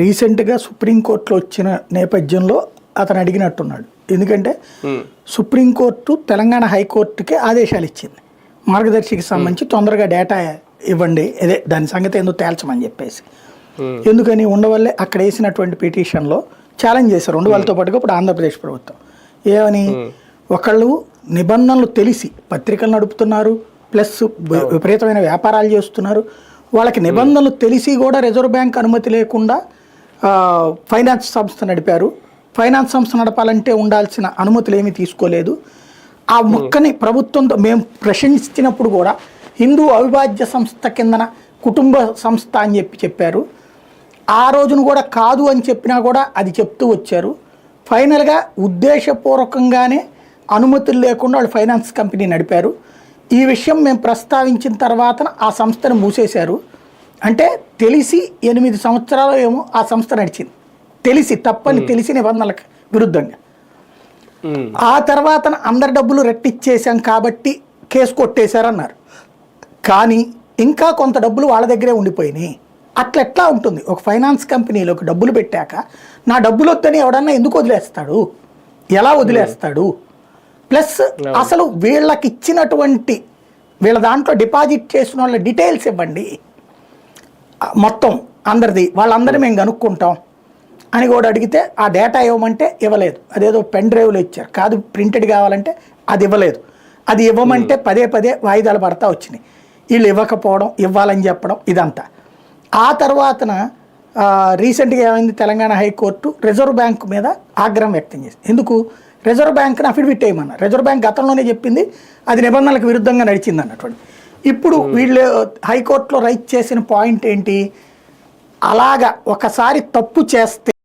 రీసెంట్గా సుప్రీంకోర్టులో వచ్చిన నేపథ్యంలో అతను అడిగినట్టున్నాడు. ఎందుకంటే సుప్రీంకోర్టు తెలంగాణ హైకోర్టుకే ఆదేశాలు ఇచ్చింది, మార్గదర్శికి సంబంధించి తొందరగా డేటా ఇవ్వండి, అదే దాని సంగతి ఏందో తేల్చమని చెప్పేసి. ఎందుకని ఉండవల్లే అక్కడ వేసినటువంటి పిటిషన్లో ఛాలెంజ్ చేశారు ఉండవల్లతో పాటుగా ఇప్పుడు ఆంధ్రప్రదేశ్ ప్రభుత్వం. ఏమని, ఒకళ్ళు నిబంధనలు తెలిసి పత్రికలు నడుపుతున్నారు, ప్లస్ విపరీతమైన వ్యాపారాలు చేస్తున్నారు, వాళ్ళకి నిబంధనలు తెలిసి కూడా రిజర్వ్ బ్యాంక్ అనుమతి లేకుండా ఫైనాన్స్ సంస్థ నడిపారు. ఫైనాన్స్ సంస్థ నడపాలంటే ఉండాల్సిన అనుమతులు ఏమీ తీసుకోలేదు. ఆ మొక్కని ప్రభుత్వంతో మేము ప్రశ్నించినప్పుడు కూడా హిందూ అవిభాజ్య సంస్థ కిందన కుటుంబ సంస్థ అని చెప్పారు. ఆ రోజును కూడా కాదు అని చెప్పినా కూడా అది చెప్తూ వచ్చారు. ఫైనల్గా ఉద్దేశపూర్వకంగానే అనుమతులు లేకుండా వాళ్ళు ఫైనాన్స్ కంపెనీ నడిపారు. ఈ విషయం మేము ప్రస్తావించిన తర్వాత ఆ సంస్థను మూసేశారు. అంటే తెలిసి 8 సంవత్సరాలు ఏమో ఆ సంస్థ నడిచింది, తెలిసి తప్పని తెలిసి నిబంధనలకు విరుద్ధంగా. ఆ తర్వాత అందరి డబ్బులు రెట్టిచ్చేసాం కాబట్టి కేసు కొట్టేశారన్నారు. కానీ ఇంకా కొంత డబ్బులు వాళ్ళ దగ్గరే ఉండిపోయినాయి. అట్లా ఉంటుంది, ఒక ఫైనాన్స్ కంపెనీలోకి డబ్బులు పెట్టాక నా డబ్బులు వద్దని ఎవడన్నా ఎందుకు వదిలేస్తాడు, ఎలా వదిలేస్తాడు? ప్లస్ అసలు వీళ్ళకి ఇచ్చినటువంటి వీళ్ళ దాంట్లో డిపాజిట్ చేసిన వాళ్ళ డీటెయిల్స్ ఇవ్వండి మొత్తం అందరిది, వాళ్ళందరినీ మేము కనుక్కుంటాం అని కూడా అడిగితే ఆ డేటా ఇవ్వమంటే ఇవ్వలేదు. అదేదో పెన్ డ్రైవ్లో ఇచ్చారు, కాదు ప్రింటెడ్ కావాలంటే అది ఇవ్వలేదు. అది ఇవ్వమంటే పదే వాయిదాలు పడతా వచ్చినాయి. వీళ్ళు ఇవ్వకపోవడం, ఇవ్వాలని చెప్పడం ఇదంతా. ఆ తర్వాతన రీసెంట్గా ఏమైంది, తెలంగాణ హైకోర్టు రిజర్వ్ బ్యాంక్ మీద ఆగ్రహం వ్యక్తం చేసింది. ఎందుకు, రిజర్వ్ బ్యాంక్ని అఫిడవిట్ వేయమన్నారు. రిజర్వ్ బ్యాంక్ గతంలోనే చెప్పింది అది నిబంధనలకు విరుద్ధంగా నడిచింది అన్నటువంటి. ఇప్పుడు వీళ్ళు హైకోర్టులో రైట్ చేసిన పాయింట్ ఏంటి, అలాగా ఒకసారి తప్పు చేస్తే